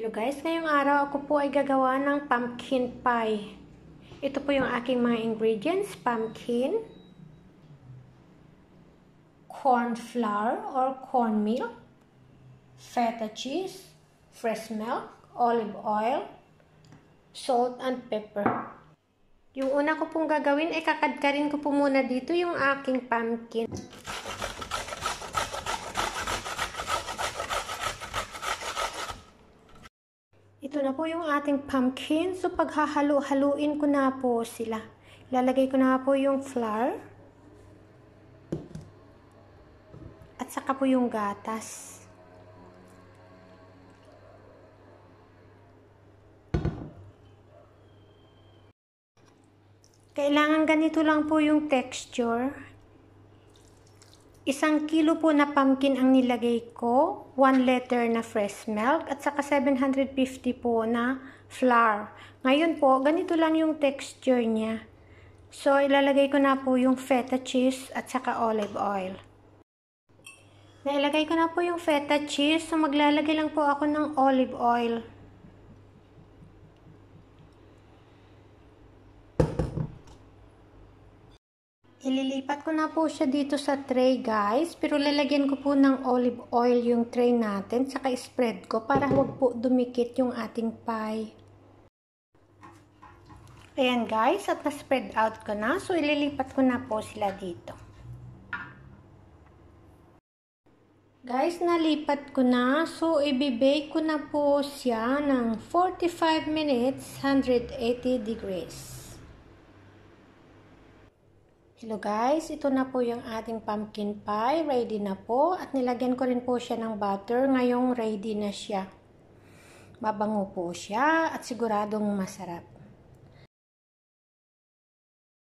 Hello guys, ngayong araw ako po ay gagawa ng pumpkin pie. Ito po yung aking mga ingredients: pumpkin, corn flour or cornmeal, feta cheese, fresh milk, olive oil, salt and pepper. Yung una ko pong gagawin ay kakadkarin ko po muna dito yung aking pumpkin. Ito na po yung ating pumpkin. So, paghahalo-haluin ko na po sila. Ilalagay ko na po yung flour. At saka po yung gatas. Kailangan ganito lang po yung texture. 1 kilo po na pumpkin ang nilagay ko, 1 liter na fresh milk, at saka 750 po na flour. Ngayon po, ganito lang yung texture niya. So, ilalagay ko na po yung feta cheese at saka olive oil. Nailagay ko na po yung feta cheese, so maglalagay lang po ako ng olive oil. Ililipat ko na po siya dito sa tray guys, pero lalagyan ko po ng olive oil yung tray natin, saka spread ko para huwag po dumikit yung ating pie. Ayan guys, at na-spread out ko na, so ililipat ko na po sila dito. Guys, nalipat ko na, so ibibake ko na po siya ng 45 minutes, 180 degrees. Hello guys, ito na po yung ating pumpkin pie. Ready na po. At nilagyan ko rin po siya ng butter. Ngayong ready na siya. Mabango po siya at siguradong masarap.